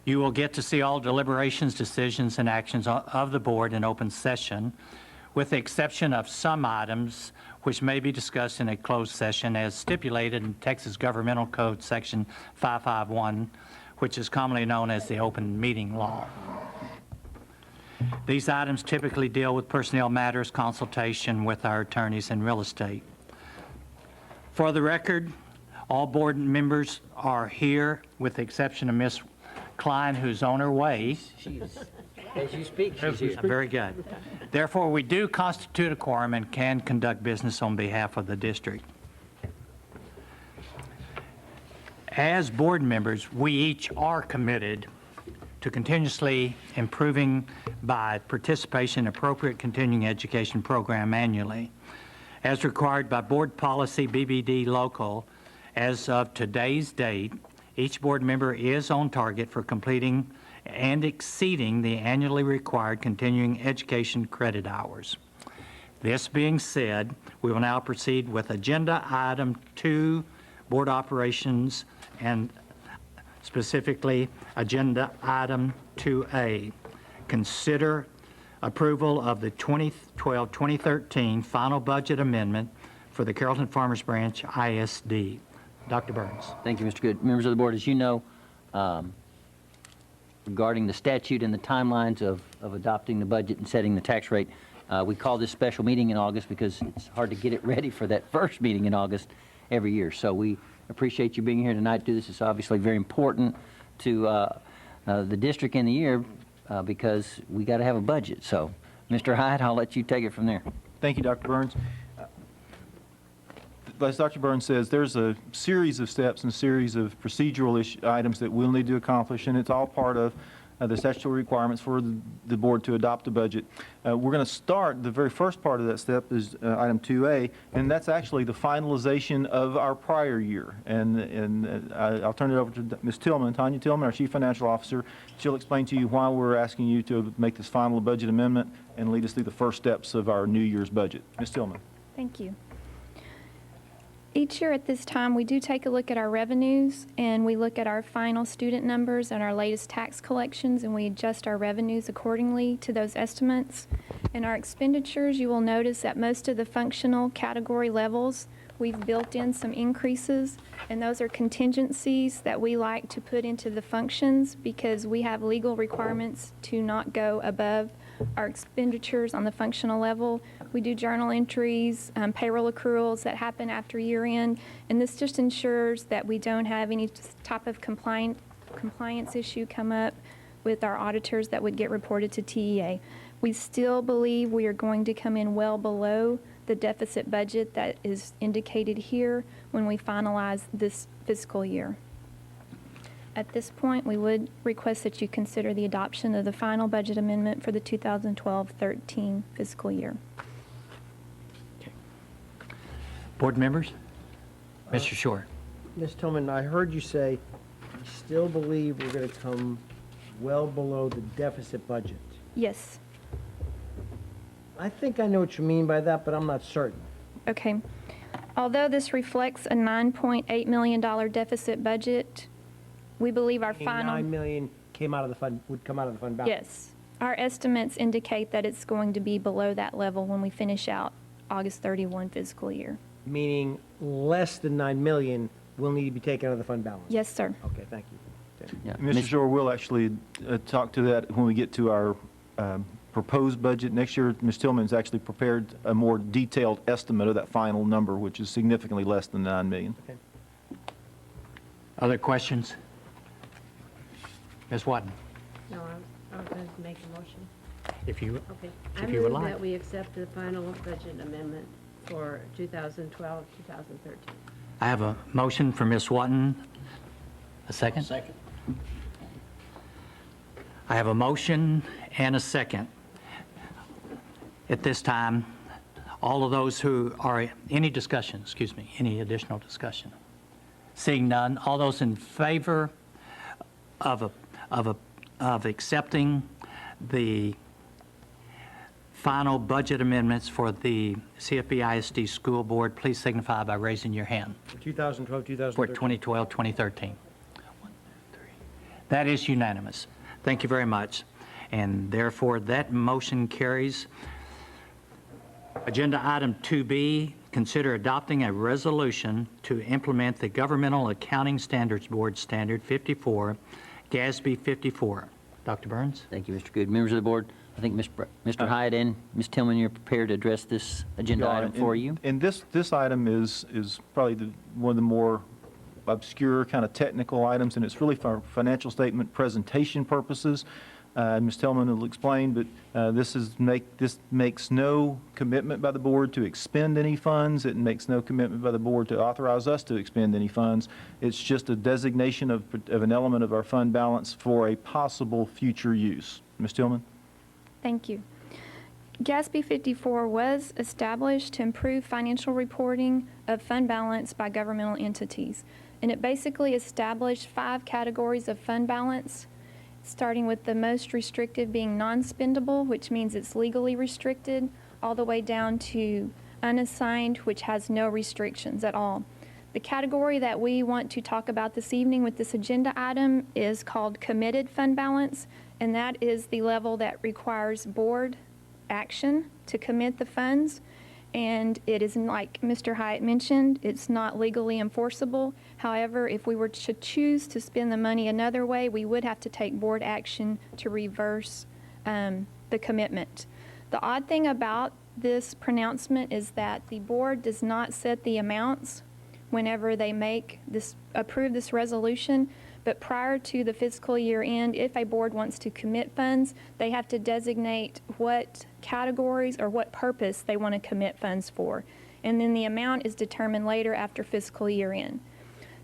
You will get to see all deliberations, decisions, and actions of the board in open session, with the exception of some items which may be discussed in a closed session as stipulated in Texas Governmental Code Section 551, which is commonly known as the open meeting law. These items typically deal with personnel matters, consultation with our attorneys, and real estate. For the record, all board members are here with the exception of Ms. Klein, who's on her way. As you speak, she's here. Very good. Therefore, we do constitute a quorum and can conduct business on behalf of the district. As board members, we each are committed to continuously improving by participation in appropriate continuing education program annually. As required by board policy BBD local, as of today's date, each board member is on target for completing and exceeding the annually required continuing education credit hours. This being said, we will now proceed with Agenda Item 2, Board Operations, and specifically Agenda Item 2A. Consider approval of the 2012-2013 final budget amendment for the Carrollton-Farmers Branch ISD. Dr. Burns. Thank you, Mr. Good. Members of the board, as you know, regarding the statute and the timelines of adopting the budget and setting the tax rate, we call this special meeting in August because it's hard to get it ready for that first meeting in August every year. So we appreciate you being here tonight to do this. It's obviously very important to the district in the year because we got to have a budget. So, Mr. Hyde, I'll let you take it from there. Thank you, Dr. Burns. As Dr. Burns says, there's a series of steps and a series of procedural items that we'll need to accomplish, and it's all part of the statutory requirements for the board to adopt a budget. We're going to start, the very first part of that step is item 2A, and that's actually the finalization of our prior year. And I'll turn it over to Ms. Tillman, Tanya Tillman, our Chief Financial Officer. She'll explain to you why we're asking you to make this final budget amendment and lead us through the first steps of our New Year's budget. Ms. Tillman. Thank you. Each year at this time, we do take a look at our revenues, and we look at our final student numbers and our latest tax collections, and we adjust our revenues accordingly to those estimates. In our expenditures, you will notice that most of the functional category levels, we've built in some increases, and those are contingencies that we like to put into the functions because we have legal requirements to not go above our expenditures on the functional level. We do journal entries, payroll accruals that happen after year end, and this just ensures that we don't have any type of compliance issue come up with our auditors that would get reported to TEA. We still believe we are going to come in well below the deficit budget that is indicated here when we finalize this fiscal year. At this point, we would request that you consider the adoption of the final budget amendment for the 2012-13 fiscal year. Okay. Board members? Mr. Short. Ms. Tillman, I heard you say you still believe we're going to come well below the deficit budget. Yes. I think I know what you mean by that, but I'm not certain. Okay. Although this reflects a $9.8 million deficit budget, we believe our final $9 million would come out of the fund balance. Yes. Our estimates indicate that it's going to be below that level when we finish out August 31 fiscal year. Meaning less than $9 million will need to be taken out of the fund balance. Yes, sir. Okay, thank you. Yeah. Mr. Shore, we'll actually talk to that when we get to our proposed budget. Next year, Ms. Tillman's actually prepared a more detailed estimate of that final number, which is significantly less than $9 million. Okay. Other questions? Ms. Watton, No, I was going to make a motion. if you, Okay. if you would I move like. that we accept the final budget amendment for 2012-2013. I have a motion for Ms. Watton. A second? Second. I have a motion and a second. At this time, all of those who are, any discussion, excuse me, any additional discussion? Seeing none, all those in favor of accepting the final budget amendments for the CFB ISD School Board, please signify by raising your hand. For 2012, For 2013. 2012-2013. 1, 2, 3. That is unanimous. Thank you very much. And therefore, that motion carries. Agenda item 2B, consider adopting a resolution to implement the Governmental Accounting Standards Board Standard 54, GASB 54. Dr. Burns? Thank you, Mr. Good. Members of the board, I think Mr. Hyatt and Ms. Tillman, you're prepared to address this agenda item for you. And this item is probably one of the more obscure, kind of technical items, and it's really for financial statement presentation purposes. Ms. Tillman will explain, but this makes no commitment by the board to expend any funds. It makes no commitment by the board to authorize us to expend any funds. It's just a designation of an element of our fund balance for a possible future use. Ms. Tillman? Thank you. GASB 54 was established to improve financial reporting of fund balance by governmental entities. And it basically established 5 categories of fund balance, starting with the most restrictive being non-spendable, which means it's legally restricted, all the way down to unassigned, which has no restrictions at all. The category that we want to talk about this evening with this agenda item is called committed fund balance, and that is the level that requires board action to commit the funds. And it is, like Mr. Hyatt mentioned, it's not legally enforceable. However, if we were to choose to spend the money another way, we would have to take board action to reverse the commitment. The odd thing about this pronouncement is that the board does not set the amounts whenever they approve this resolution. But prior to the fiscal year end, if a board wants to commit funds, they have to designate what categories or what purpose they want to commit funds for. And then the amount is determined later after fiscal year end.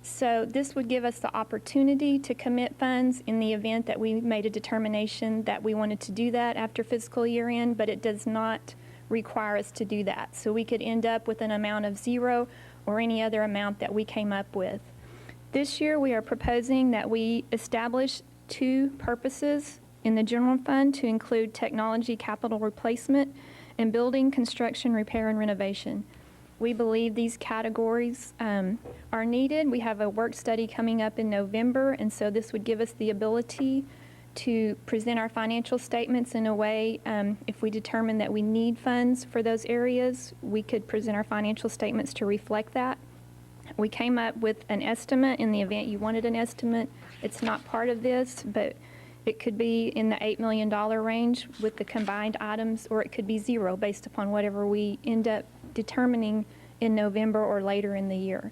So this would give us the opportunity to commit funds in the event that we made a determination that we wanted to do that after fiscal year end, but it does not require us to do that. So we could end up with an amount of 0 or any other amount that we came up with. This year, we are proposing that we establish 2 purposes in the general fund to include technology capital replacement and building construction, repair, and renovation. We believe these categories are needed. We have a work study coming up in November, and so this would give us the ability to present our financial statements in a way, if we determine that we need funds for those areas, we could present our financial statements to reflect that. We came up with an estimate in the event you wanted an estimate. It's not part of this, but it could be in the $8 million range with the combined items, or it could be 0 based upon whatever we end up determining in November or later in the year.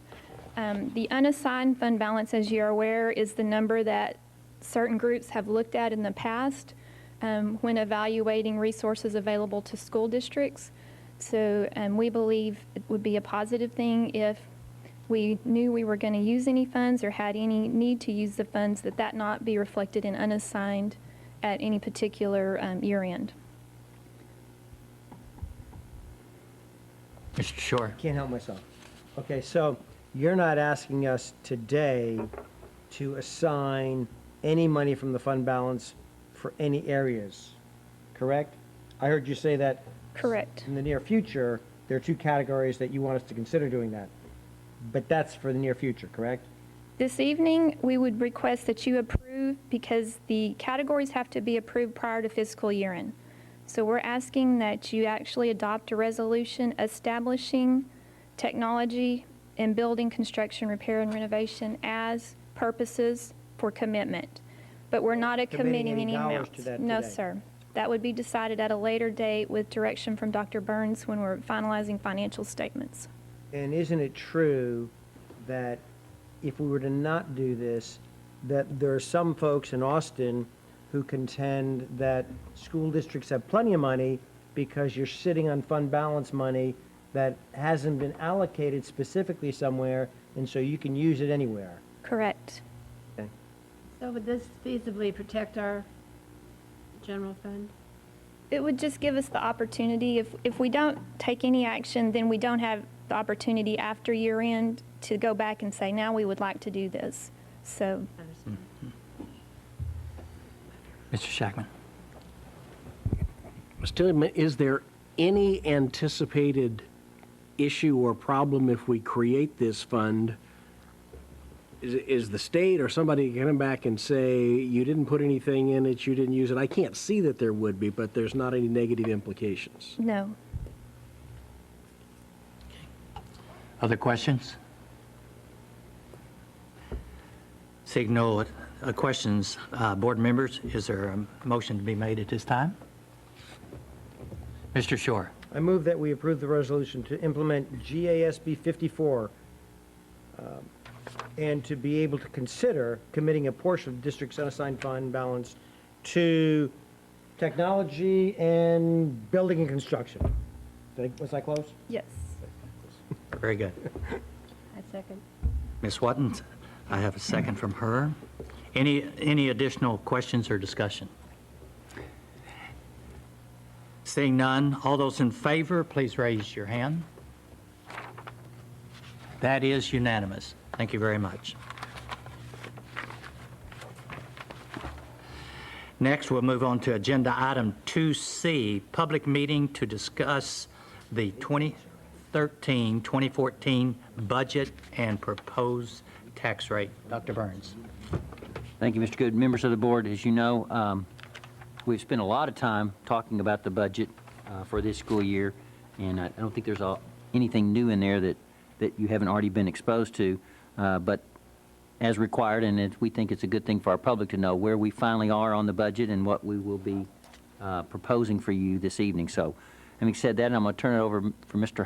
The unassigned fund balance, as you're aware, is the number that certain groups have looked at in the past when evaluating resources available to school districts. So we believe it would be a positive thing if we knew we were going to use any funds or had any need to use the funds, that not be reflected in unassigned at any particular year end. Mr. Shore? Can't help myself. Okay, so you're not asking us today to assign any money from the fund balance for any areas, correct? I heard you say that. Correct. In the near future, there are 2 categories that you want us to consider doing that. But that's for the near future, correct? This evening, we would request that you approve because the categories have to be approved prior to fiscal year end. So we're asking that you actually adopt a resolution establishing technology and building construction, repair, and renovation as purposes for commitment. But we're not committing any dollars amounts. to that No, today? sir. That would be decided at a later date with direction from Dr. Burns when we're finalizing financial statements. And isn't it true that if we were to not do this, that there are some folks in Austin who contend that school districts have plenty of money because you're sitting on fund balance money that hasn't been allocated specifically somewhere, and so you can use it anywhere? Correct. Okay. So would this feasibly protect our general fund? It would just give us the opportunity, if we don't take any action, then we don't have the opportunity after year end to go back and say, now we would like to do this. So Understand. Mr. Shackman? Ms. Tillman, is there any anticipated issue or problem if we create this fund is the state or somebody coming back and say, you didn't put anything in it, you didn't use it? I can't see that there would be, but there's not any negative implications. No. Other questions? Seeing no questions, board members, is there a motion to be made at this time? Mr. Shore. I move that we approve the resolution to implement GASB 54 and to be able to consider committing a portion of the district's unassigned fund balance to technology and building and construction. Was I close? Yes. Very good. I second. Ms. Wattens, I have a second from her. Any additional questions or discussion? Seeing none, all those in favor, please raise your hand. That is unanimous. Thank you very much. Next, we'll move on to agenda item 2C, public meeting to discuss the 2013-2014 budget and proposed tax rate. Dr. Burns. Thank you, Mr. Good. Members of the board, as you know, we've spent a lot of time talking about the budget for this school year, and I don't think there's anything new in there that you haven't already been exposed to, but as required, and we think it's a good thing for our public to know where we finally are on the budget and what we will be proposing for you this evening. So, having said that, I'm going to turn it over to Mr.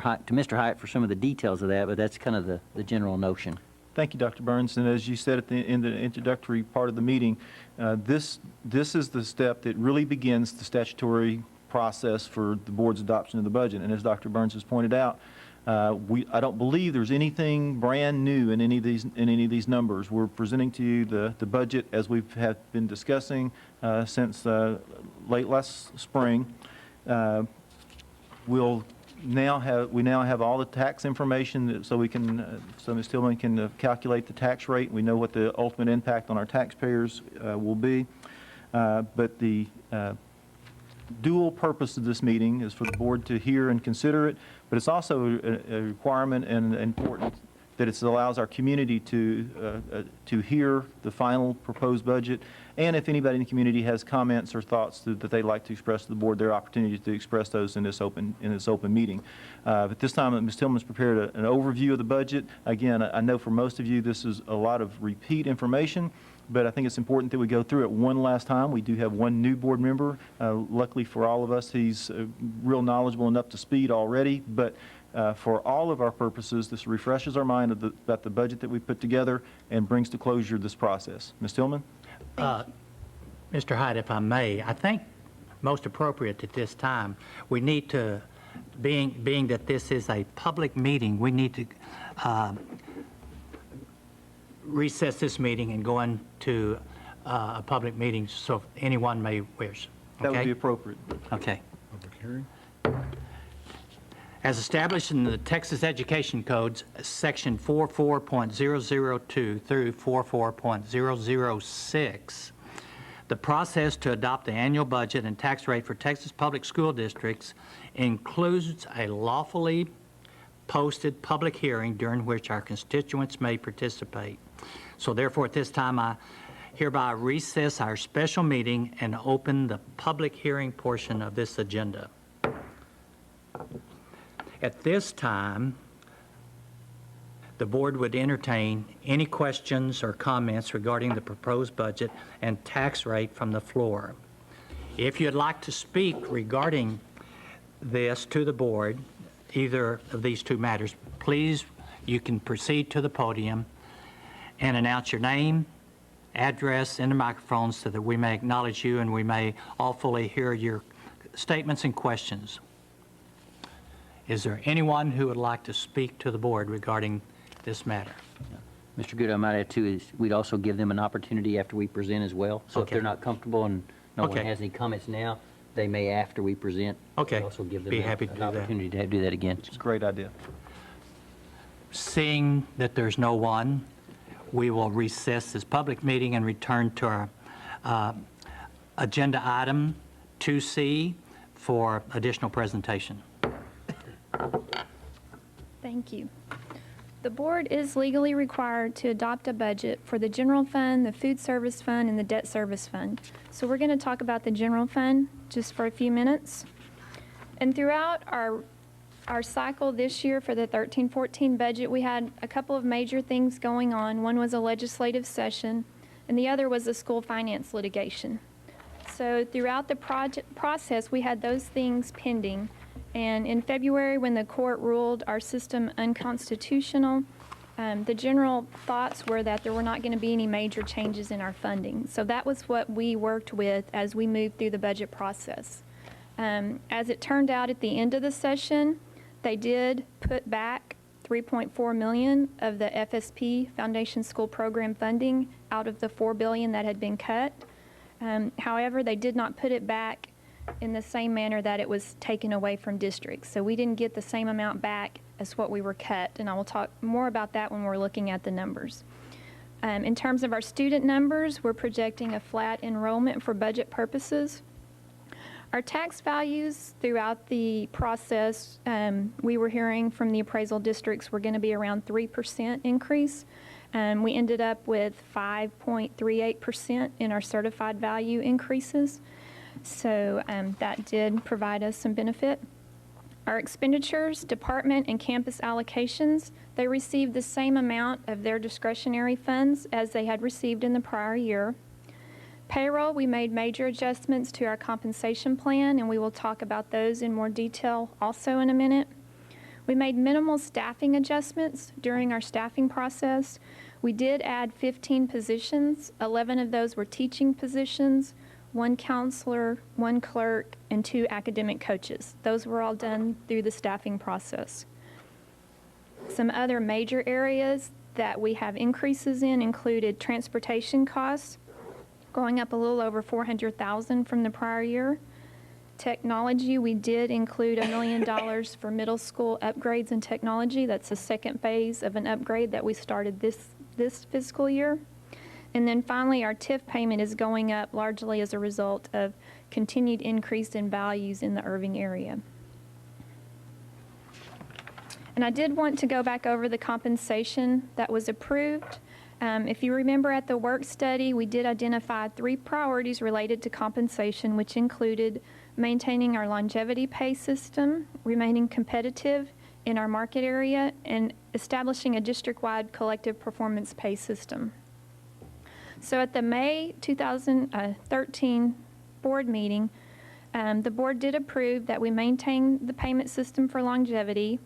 Hyatt for some of the details of that, but that's kind of the general notion. Thank you, Dr. Burns. And as you said in the introductory part of the meeting, this is the step that really begins the statutory process for the board's adoption of the budget. And as Dr. Burns has pointed out, I don't believe there's anything brand new in any of these numbers. We're presenting to you the budget as we have been discussing since late last spring. We now have all the tax information so Ms. Tillman can calculate the tax rate. We know what the ultimate impact on our taxpayers will be. But the dual purpose of this meeting is for the board to hear and consider it, but it's also a requirement and important that it allows our community to hear the final proposed budget, and if anybody in the community has comments or thoughts that they'd like to express to the board, their opportunity to express those in this open meeting. But this time, Ms. Tillman's prepared an overview of the budget. Again, I know for most of you this is a lot of repeat information, but I think it's important that we go through it one last time. We do have one new board member. Luckily for all of us, he's real knowledgeable and up to speed already, but for all of our purposes, this refreshes our mind about the budget that we put together and brings to closure this process. Ms. Tillman? Mr. Hyde, if I may, I think most appropriate at this time, we need to, being that this is a public meeting, we need to recess this meeting and go into a public meeting so anyone may wish. That would Okay? be appropriate. Okay. As established in the Texas Education Codes, Section 44.002 through 44.006, the process to adopt the annual budget and tax rate for Texas public school districts includes a lawfully posted public hearing during which our constituents may participate. So therefore, at this time, I hereby recess our special meeting and open the public hearing portion of this agenda. At this time, the board would entertain any questions or comments regarding the proposed budget and tax rate from the floor. If you'd like to speak regarding this to the board, either of these two matters, please, you can proceed to the podium and announce your name, address in the microphone so that we may acknowledge you and we may all fully hear your statements and questions. Is there anyone who would like to speak to the board regarding this matter? Mr. Good, I might add too, is we'd also give them an opportunity after we present as well. So if Okay. they're not comfortable and no one Okay. has any comments now, they may after we present. Okay. We'd also give them Be happy to an do that. opportunity to do that again. It's a great idea. Seeing that there's no one, we will recess this public meeting and return to our agenda item 2C for additional presentation. Thank you. The board is legally required to adopt a budget for the general fund, the food service fund, and the debt service fund. So we're going to talk about the general fund just for a few minutes. And throughout our cycle this year for the 13-14 budget, we had a couple of major things going on. One was a legislative session, and the other was a school finance litigation. So throughout the process, we had those things pending. And in February, when the court ruled our system unconstitutional, the general thoughts were that there were not going to be any major changes in our funding. So that was what we worked with as we moved through the budget process. As it turned out at the end of the session, they did put back $3.4 million of the FSP Foundation School Program funding out of the $4 billion that had been cut. However, they did not put it back in the same manner that it was taken away from districts. So we didn't get the same amount back as what we were cut, and I will talk more about that when we're looking at the numbers. In terms of our student numbers, we're projecting a flat enrollment for budget purposes. Our tax values throughout the process, we were hearing from the appraisal districts were going to be around 3% increase. We ended up with 5.38% in our certified value increases. So that did provide us some benefit. Our expenditures, department, and campus allocations, they received the same amount of their discretionary funds as they had received in the prior year. Payroll, we made major adjustments to our compensation plan, and we will talk about those in more detail also in a minute. We made minimal staffing adjustments during our staffing process. We did add 15 positions. 11 of those were teaching positions, 1 counselor, 1 clerk, and 2 academic coaches. Those were all done through the staffing process. Some other major areas that we have increases in included transportation costs, going up a little over $400,000 from the prior year. Technology, we did include $1 million for middle school upgrades in technology. That's the second phase of an upgrade that we started this fiscal year. And then finally, our TIF payment is going up largely as a result of continued increase in values in the Irving area. And I did want to go back over the compensation that was approved. If you remember at the work study, we did identify 3 priorities related to compensation, which included maintaining our longevity pay system, remaining competitive in our market area, and establishing a district-wide collective performance pay system. So at the May 2013 board meeting, the board did approve that we maintain the payment system for longevity,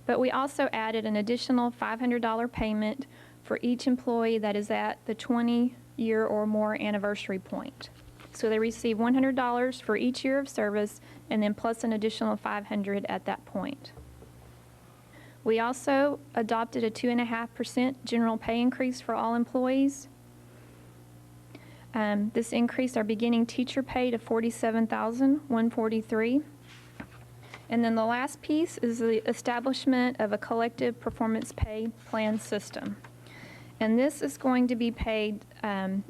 but we also added an additional $500 payment for each employee that is at the 20-year or more anniversary point. So they receive $100 for each year of service, and then plus an additional $500 at that point. We also adopted a 2.5% general pay increase for all employees. This increased our beginning teacher pay to $47,143. And then the last piece is the establishment of a collective performance pay plan system. And this is going to be paid in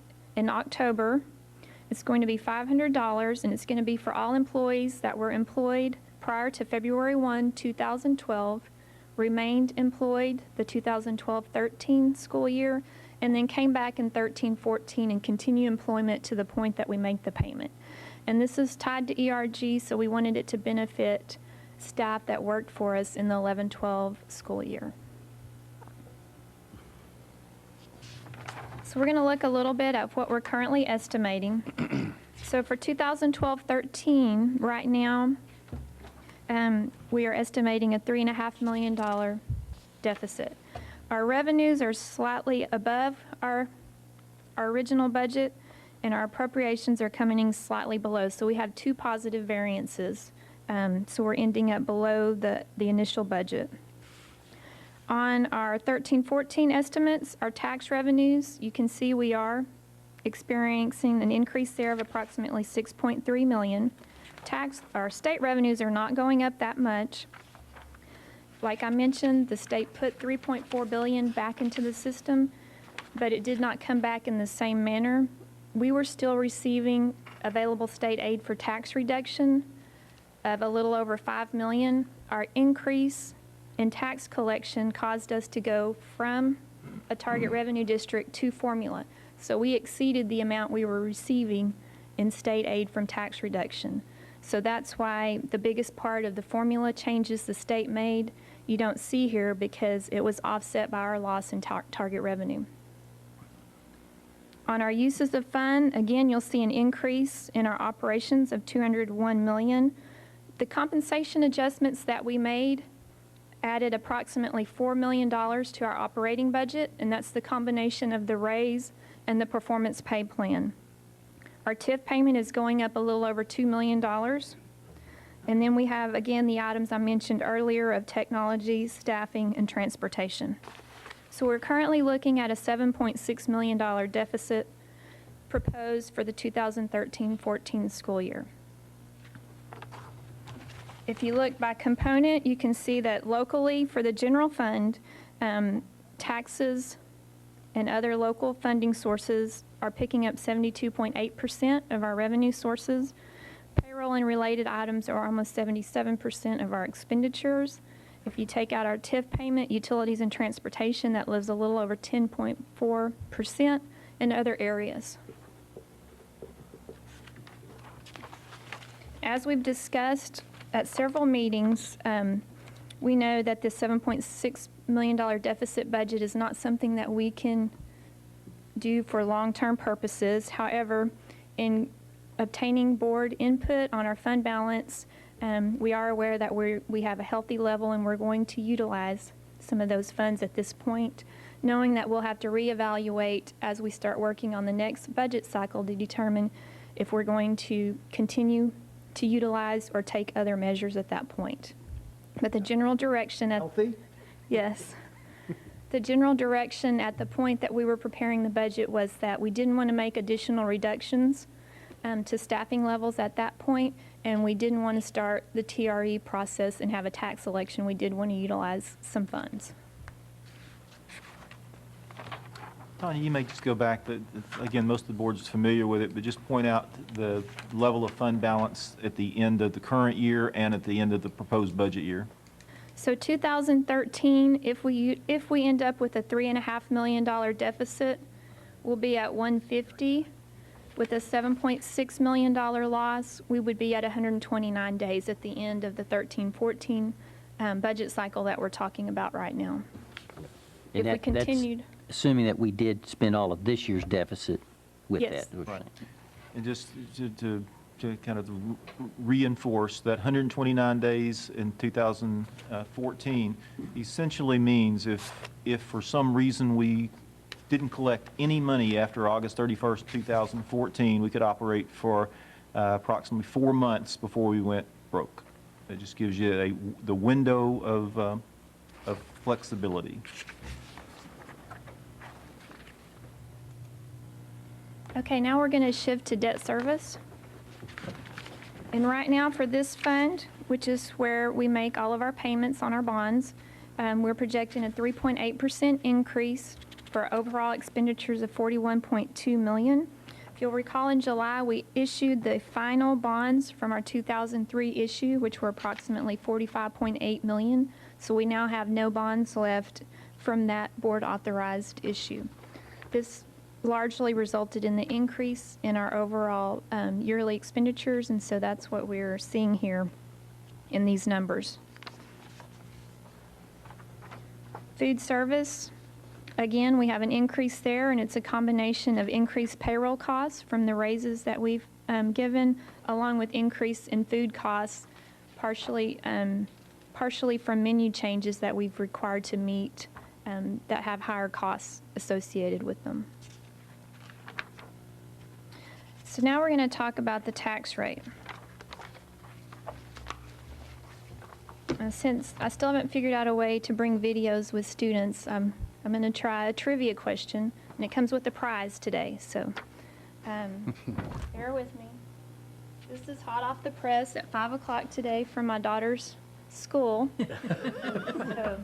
October. It's going to be $500, and it's going to be for all employees that were employed prior to February 1, 2012, remained employed the 2012-13 school year, and then came back in 13-14 and continue employment to the point that we make the payment. And this is tied to ERG, so we wanted it to benefit staff that worked for us in the 11-12 school year. So we're going to look a little bit at what we're currently estimating. So for 2012-13, right now, we are estimating a $3.5 million deficit. Our revenues are slightly above our original budget, and our appropriations are coming in slightly below. So we have 2 positive variances. So we're ending up below the initial budget. On our 13-14 estimates, our tax revenues, you can see we are experiencing an increase there of approximately $6.3 million. Our state revenues are not going up that much. Like I mentioned, the state put $3.4 billion back into the system, but it did not come back in the same manner. We were still receiving available state aid for tax reduction of a little over $5 million. Our increase in tax collection caused us to go from a target revenue district to formula. So we exceeded the amount we were receiving in state aid from tax reduction. So that's why the biggest part of the formula changes the state made, you don't see here because it was offset by our loss in target revenue. On our uses of fund, again, you'll see an increase in our operations of $201 million. The compensation adjustments that we made added approximately $4 million to our operating budget, and that's the combination of the raise and the performance pay plan. Our TIF payment is going up a little over $2 million. And then we have, again, the items I mentioned earlier of technology, staffing, and transportation. So we're currently looking at a $7.6 million deficit proposed for the 2013-14 school year. If you look by component, you can see that locally for the general fund, taxes and other local funding sources are picking up 72.8% of our revenue sources. Payroll and related items are almost 77% of our expenditures. If you take out our TIF payment, utilities and transportation, that lives a little over 10.4% in other areas. As we've discussed at several meetings, we know that this $7.6 million deficit budget is not something that we can do for long-term purposes. However, in obtaining board input on our fund balance, we are aware that we have a healthy level and we're going to utilize some of those funds at this point, knowing that we'll have to reevaluate as we start working on the next budget cycle to determine if we're going to continue to utilize or take other measures at that point. But the general direction at Healthy? Yes. The general direction at the point that we were preparing the budget was that we didn't want to make additional reductions to staffing levels at that point, and we didn't want to start the TRE process and have a tax election. We did want to utilize some funds. Tanya, you may just go back, again, most of the board is familiar with it, but just point out the level of fund balance at the end of the current year and at the end of the proposed budget year. So 2013, if we end up with a $3.5 million deficit, we'll be at 150. With a $7.6 million loss, we would be at 129 days at the end of the 13-14 budget cycle that we're talking about right now. If we continued. That's assuming that we did spend all of this year's deficit with Yes. that. Right. And just to kind of reinforce that 129 days in 2014 essentially means if for some reason we didn't collect any money after August 31st, 2014, we could operate for approximately 4 months before we went broke. It just gives you the window of flexibility. Okay, now we're going to shift to debt service. And right now for this fund, which is where we make all of our payments on our bonds, we're projecting a 3.8% increase for overall expenditures of $41.2 million. If you'll recall, in July, we issued the final bonds from our 2003 issue, which were approximately $45.8 million. So we now have no bonds left from that board-authorized issue. This largely resulted in the increase in our overall yearly expenditures, and so that's what we're seeing here in these numbers. Food service, again, we have an increase there, and it's a combination of increased payroll costs from the raises that we've given, along with increase in food costs, partially from menu changes that we've required to meet that have higher costs associated with them. So now we're going to talk about the tax rate. Since I still haven't figured out a way to bring videos with students, I'm going to try a trivia question, and it comes with a prize today, so bear with me. This is hot off the press at 5 o'clock today from my daughter's school. So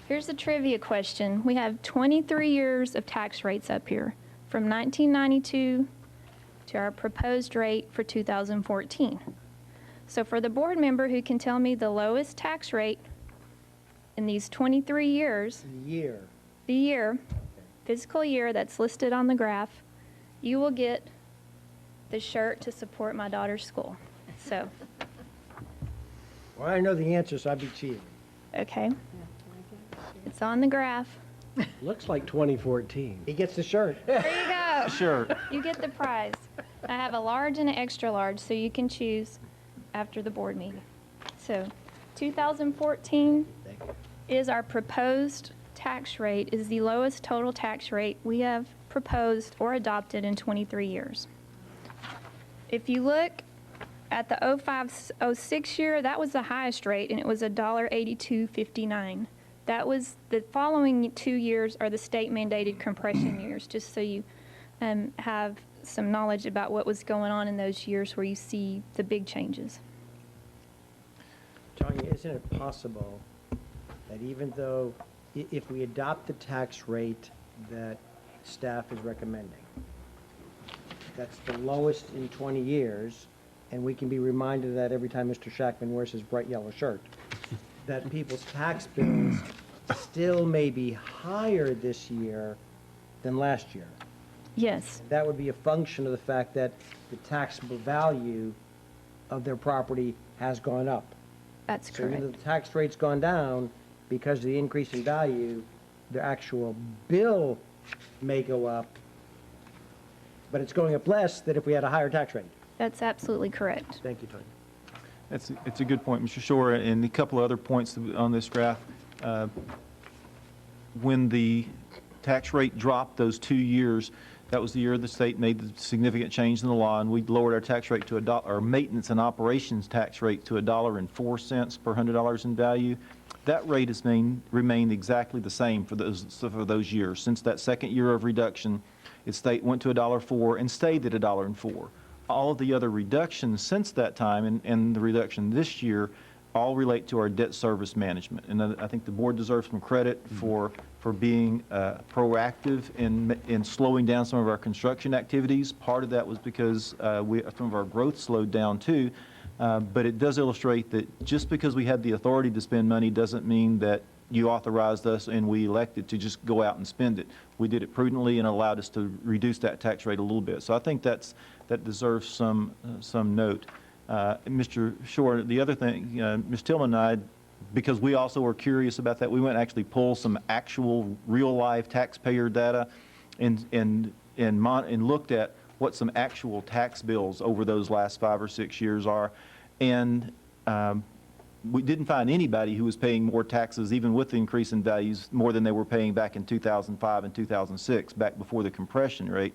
here's a trivia question. We have 23 years of tax rates up here, from 1992 to our proposed rate for 2014. So for the board member who can tell me the lowest tax rate in these 23 years, the year, fiscal year that's listed on the graph, you will get the shirt to support my daughter's school. So, Well, I know the answer, so I'd be cheating. okay. It's on the graph. Looks like 2014. He gets the shirt. There you go. Sure. You get the prize. I have a large and an extra large, so you can choose after the board meeting. So 2014 is our proposed tax rate, is the lowest total tax rate we have proposed or adopted in 23 years. If you look at the 05-06 year, that was the highest rate, and it was $1.8259. That was, the following 2 years are the state mandated compression years, just so you have some knowledge about what was going on in those years where you see the big changes. Tanya, isn't it possible that even though, if we adopt the tax rate that staff is recommending, that's the lowest in 20 years, and we can be reminded of that every time Mr. Shackman wears his bright yellow shirt, that people's tax bills still may be higher this year than last year? Yes, That would be a function of the fact that the taxable value of their property has gone up. that's So even though correct. the tax rate's gone down, because of the increase in value, the actual bill may go up, but it's going up less than if we had a higher tax rate. That's absolutely correct. Thank you, Tony. It's a good point, Mr. Shore, and a couple of other points on this graph. When the tax rate dropped those 2 years, that was the year the state made the significant change in the law, and we lowered our tax rate to our maintenance and operations tax rate to $1.04 per $100 in value. That rate has remained exactly the same for those years. Since that second year of reduction, went to $1.04 and stayed at $1.04. All of the other reductions since that time and the reduction this year all relate to our debt service management. And I think the board deserves some credit for being proactive in slowing down some of our construction activities. Part of that was because some of our growth slowed down too. But it does illustrate that just because we had the authority to spend money doesn't mean that you authorized us and we elected to just go out and spend it. We did it prudently and allowed us to reduce that tax rate a little bit. So I think that deserves some note. Mr. Shore, the other thing, Ms. Tillman and I, because we also were curious about that, we went and actually pull some actual real-life taxpayer data and looked at what some actual tax bills over those last 5 or 6 years are. And we didn't find anybody who was paying more taxes, even with the increase in values, more than they were paying back in 2005 and 2006, back before the compression rate.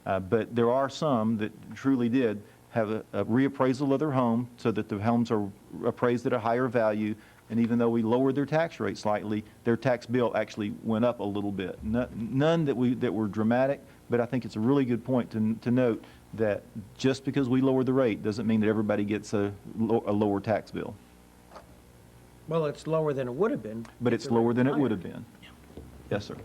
But there are some that truly did have a reappraisal of their home so that the homes are appraised at a higher value. And even though we lowered their tax rate slightly, their tax bill actually went up a little bit. None that were dramatic, but I think it's a really good point to note that just because we lowered the rate doesn't mean that everybody gets a lower tax bill. Well, it's lower than it would have been. But if it's the rate lower was than it higher. would have been. Yes, sir.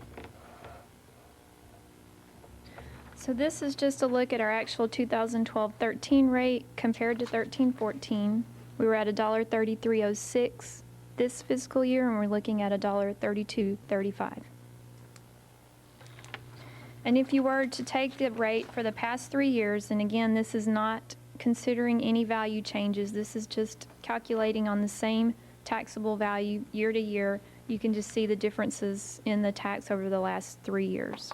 So this is just a look at our actual 2012-13 rate compared to 13-14. We were at $1.3306 this fiscal year, and we're looking at $1.3235. And if you were to take the rate for the past 3 years, and again, this is not considering any value changes, this is just calculating on the same taxable value year to year, you can just see the differences in the tax over the last 3 years.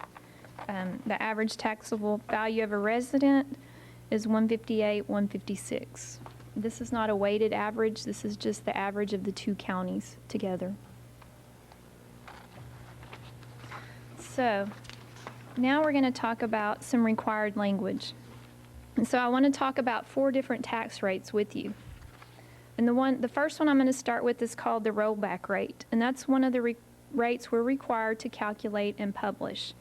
The average taxable value of a resident is $158,156. This is not a weighted average, this is just the average of the two counties together. So, now we're going to talk about some required language. And so I want to talk about 4 different tax rates with you. And the first one I'm going to start with is called the rollback rate. And that's one of the rates we're required to calculate and publish.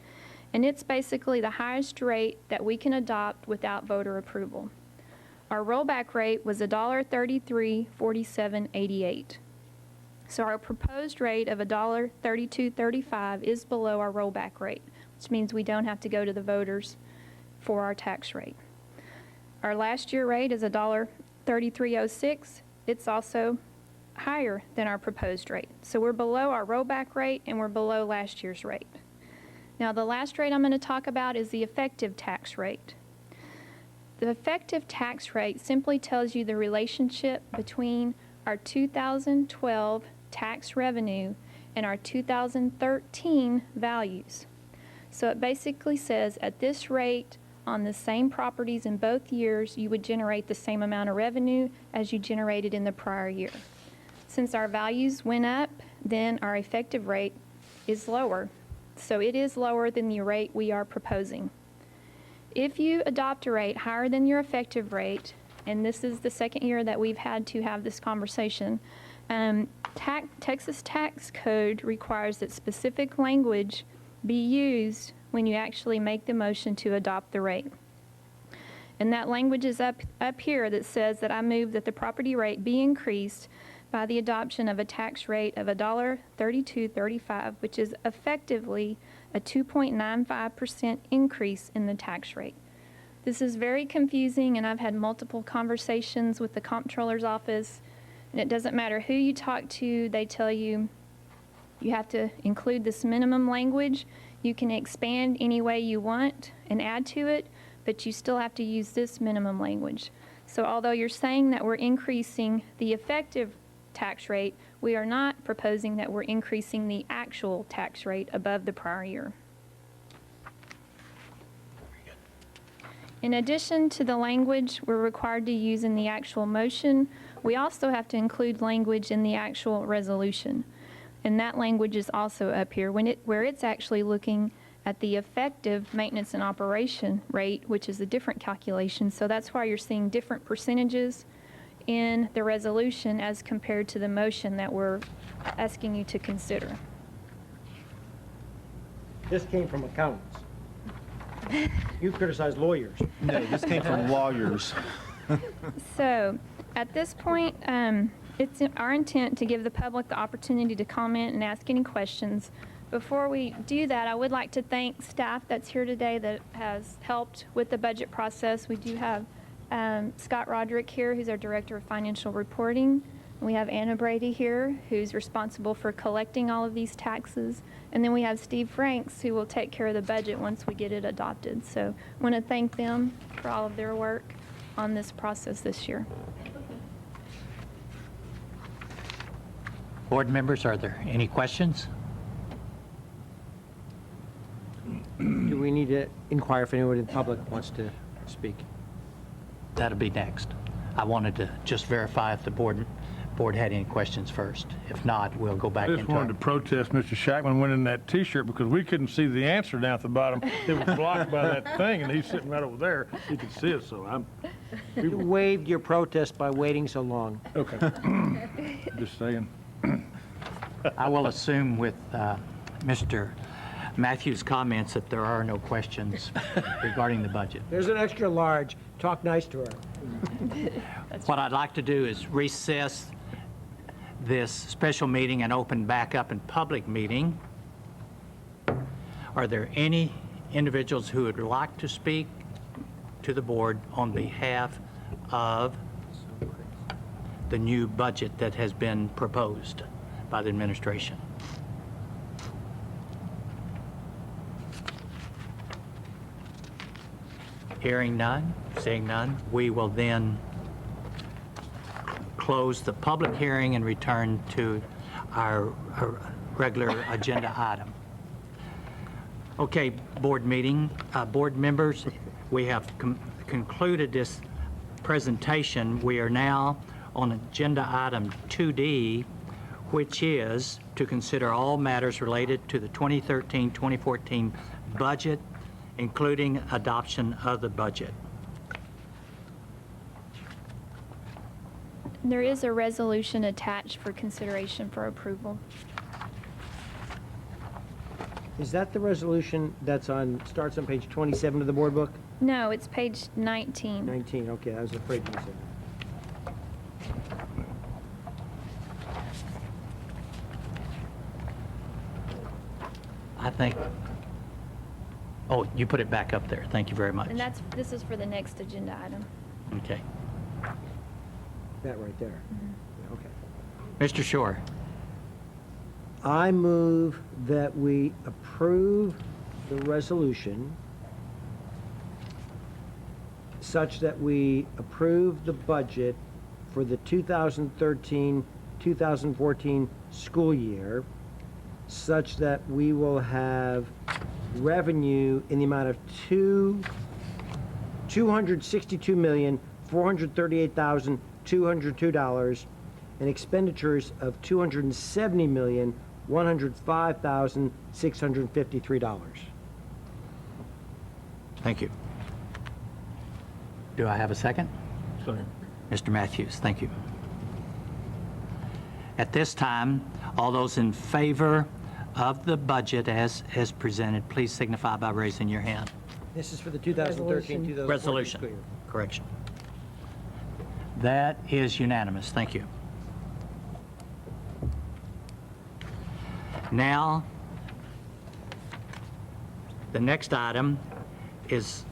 And it's basically the highest rate that we can adopt without voter approval. Our rollback rate was $1.334788. So our proposed rate of $1.3235 is below our rollback rate, which means we don't have to go to the voters for our tax rate. Our last year rate is $1.3306. It's also higher than our proposed rate. So we're below our rollback rate and we're below last year's rate. Now, the last rate I'm going to talk about is the effective tax rate. The effective tax rate simply tells you the relationship between our 2012 tax revenue and our 2013 values. So it basically says at this rate, on the same properties in both years, you would generate the same amount of revenue as you generated in the prior year. Since our values went up, then our effective rate is lower. So it is lower than the rate we are proposing. If you adopt a rate higher than your effective rate, and this is the second year that we've had to have this conversation, Texas tax code requires that specific language be used when you actually make the motion to adopt the rate. And that language is up here that says that I move that the property rate be increased by the adoption of a tax rate of $1.3235, which is effectively a 2.95% increase in the tax rate. This is very confusing, and I've had multiple conversations with the comptroller's office, and it doesn't matter who you talk to, they tell you you have to include this minimum language. You can expand any way you want and add to it, but you still have to use this minimum language. So although you're saying that we're increasing the effective tax rate, we are not proposing that we're increasing the actual tax rate above the prior year. In addition to the language we're required to use in the actual motion, we also have to include language in the actual resolution. And that language is also up here where it's actually looking at the effective maintenance and operation rate, which is a different calculation. So that's why you're seeing different percentages in the resolution as compared to the motion that we're asking you to consider. This came from accountants. You criticize lawyers. No, this came from lawyers. So at this point, it's our intent to give the public the opportunity to comment and ask any questions. Before we do that, I would like to thank staff that's here today that has helped with the budget process. We do have Scott Roderick here, who's our Director of Financial Reporting. We have Anna Brady here, who's responsible for collecting all of these taxes. And then we have Steve Franks, who will take care of the budget once we get it adopted. So I want to thank them for all of their work on this process this year. Board members, are there any questions? Do we need to inquire if anyone in the public wants to speak? That'll be next. I wanted to just verify if the board had any questions first. If not, we'll go back I into just wanted to protest Mr. Shackman winning that T-shirt because we couldn't see the answer down at the bottom. It was blocked by that thing, and he's sitting right over there. He could see it, so You waived your protest by waiting so long. okay. Just saying. I will assume with Mr. Matthews' comments that there are no questions regarding the budget. There's an extra large. Talk nice to her. What I'd like to do is recess this special meeting and open back up in public meeting. Are there any individuals who would like to speak to the board on behalf of the new budget that has been proposed by the administration? Hearing none, seeing none, we will then close the public hearing and return to our regular agenda item. Okay, board meeting, board members, we have concluded this presentation. We are now on agenda item 2D, which is to consider all matters related to the 2013-2014 budget, including adoption of the budget. There is a resolution attached for consideration for approval. Is that the resolution that's starts on page 27 of the board book? No, it's page 19. 19, okay, I was afraid you said. I think, oh, you put it back up there. Thank you very much. And this is for the next agenda item. Okay. That right there. Yeah, okay. Mr. Shore. I move that we approve the resolution such that we approve the budget for the 2013-2014 school year, such that we will have revenue in the amount of $262,438,202 and expenditures of $270,105,653. Thank you. Do I have a second? Second. Mr. Matthews, thank you. At this time, all those in favor of the budget as presented, please signify by raising your hand. This is for the 2013-2014 Resolution. school year. Correction. That is unanimous. Thank you. Now, the next item is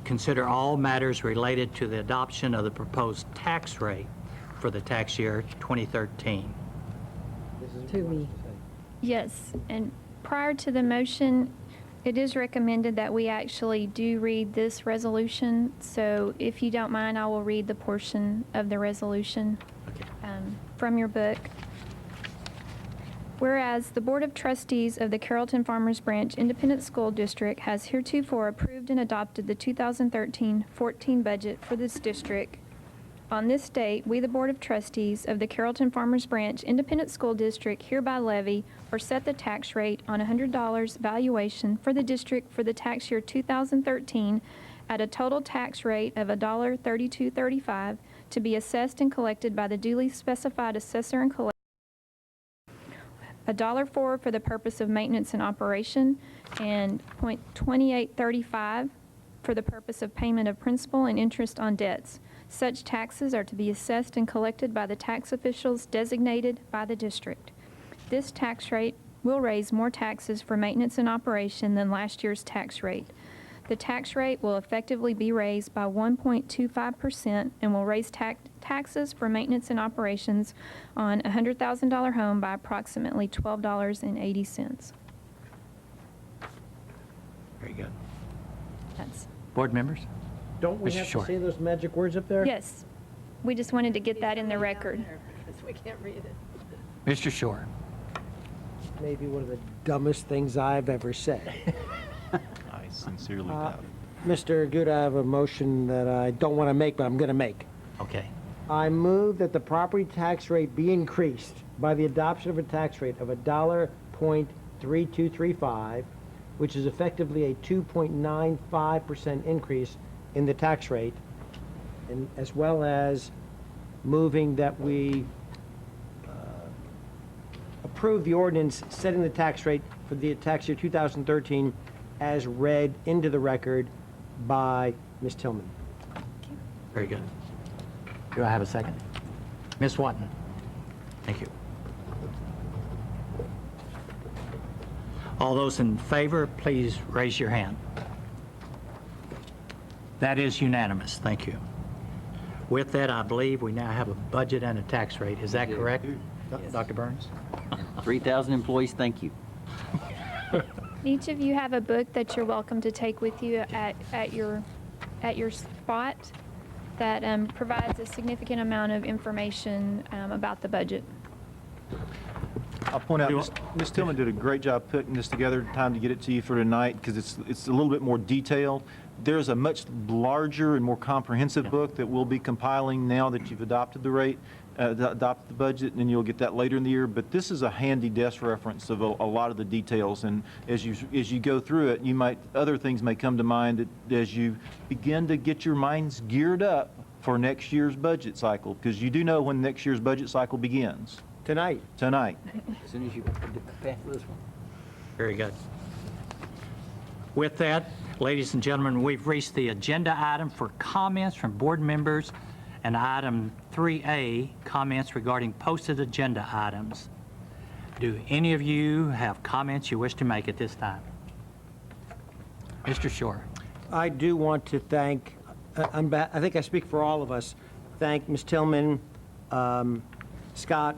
consider all matters related to the adoption of the proposed tax rate for the tax year 2013. To me. Yes, and prior to the motion, it is recommended that we actually do read this resolution. So if you don't mind, I will read the portion of the resolution from your book. Whereas the Board of Trustees of the Carrollton-Farmers Branch Independent School District has heretofore approved and adopted the 2013-14 budget for this district. On this date, we, the Board of Trustees of the Carrollton-Farmers Branch Independent School District, hereby levy or set the tax rate on $100 valuation for the district for the tax year 2013 at a total tax rate of $1.3235 to be assessed and collected by the duly specified assessor and collector. $1.04 for the purpose of maintenance and operation, and .2835 for the purpose of payment of principal and interest on debts. Such taxes are to be assessed and collected by the tax officials designated by the district. This tax rate will raise more taxes for maintenance and operation than last year's tax rate. The tax rate will effectively be raised by 1.25% and will raise taxes for maintenance and operations on a $100,000 home by approximately $12.80. Very good. That's, Board members? Don't we Mr. have Shore. to say those magic words up there? yes, we just wanted to get that in the record. Because we can't read it. Mr. Shore. Maybe one of the dumbest things I've ever said. I sincerely doubt it. Mr. Good, I have a motion that I don't want to make, but I'm going to make. Okay. I move that the property tax rate be increased by the adoption of a tax rate of $1.3235, which is effectively a 2.95% increase in the tax rate, and as well as moving that we approve the ordinance setting the tax rate for the tax year 2013 as read into the record by Ms. Tillman. Very good. Do I have a second? Ms. Watton? Thank you. All those in favor, please raise your hand. That is unanimous. Thank you. With that, I believe we now have a budget and a tax rate. Is that correct, Dr. Burns? 3,000 employees, thank you. Each of you have a book that you're welcome to take with you at your spot that provides a significant amount of information about the budget. I'll point out, Ms. Tillman did a great job putting this together, time to get it to you for tonight, because it's a little bit more detailed. There's a much larger and more comprehensive book that we'll be compiling now that you've adopted the rate, adopted the budget, and you'll get that later in the year. But this is a handy desk reference of a lot of the details, and as you go through it, other things may come to mind as you begin to get your minds geared up for next year's budget cycle, because you do know when next year's budget cycle begins. Tonight. Tonight. As soon as you pass this one. Very good. With that, ladies and gentlemen, we've reached the agenda item for comments from board members and item 3A, comments regarding posted agenda items. Do any of you have comments you wish to make at this time? Mr. Shore. I do want to thank, I think I speak for all of us, thank Ms. Tillman, Scott,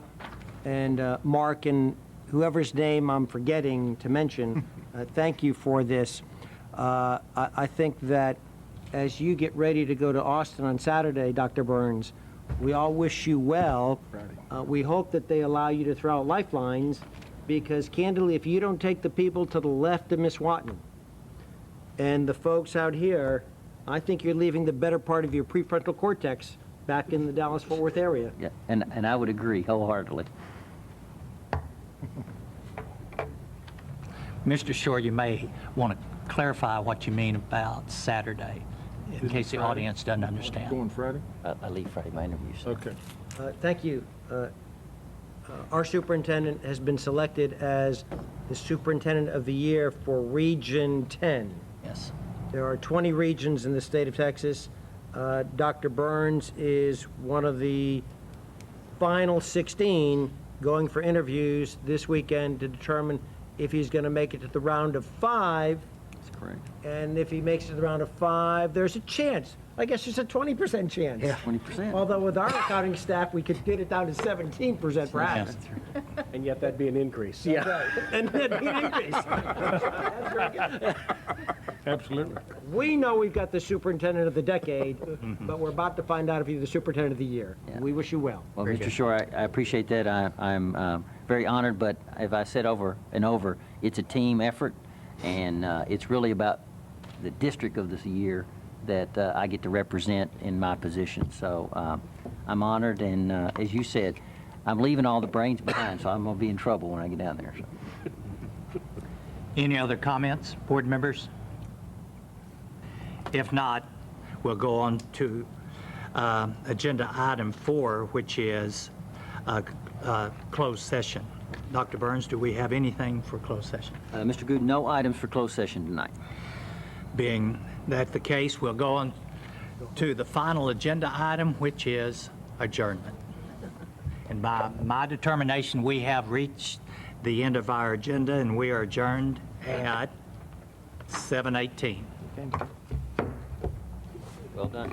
And Mark and whoever's name I'm forgetting to mention, thank you for this. I think that as you get ready to go to Austin on Saturday, Dr. Burns, we all wish you well. We hope that they allow you to throw out lifelines, because candidly, if you don't take the people to the left of Miss Watton and the folks out here, I think you're leaving the better part of your prefrontal cortex back in the Dallas-Fort Worth area. Yeah, and I would agree wholeheartedly. Mr. Shore, you may want to clarify what you mean about Saturday, in case the audience doesn't understand. Going Friday? I leave Friday, my interviews. Okay. Thank you. Our superintendent has been selected as the Superintendent of the Year for Region 10. Yes. There are 20 regions in the state of Texas. Dr. Burns is one of the final 16 going for interviews this weekend to determine if he's going to make it to the round of 5. That's correct. And if he makes it to the round of 5, there's a chance. I guess there's a 20% chance. 20%. Although with our accounting staff, we could get it down to 17% perhaps. And yet that'd be an increase. Yeah. And that'd be an increase. That's very good. Absolutely. We know we've got the superintendent of the decade, but we're about to find out if he's the superintendent of the year. Yeah. We wish you well. Well, Mr. Shore, I appreciate that. I'm very honored, but as I said over and over, it's a team effort, and it's really about the district of this year that I get to represent in my position. So I'm honored, and as you said, I'm leaving all the brains behind, so I'm going to be in trouble when I get down there. So. Any other comments, board members? If not, we'll go on to agenda item 4, which is closed session. Dr. Burns, do we have anything for closed session? Mr. Good, no items for closed session tonight. Being that the case, we'll go on to the final agenda item, which is adjournment. And by my determination, we have reached the end of our agenda, and we are adjourned at 7:18. Well done.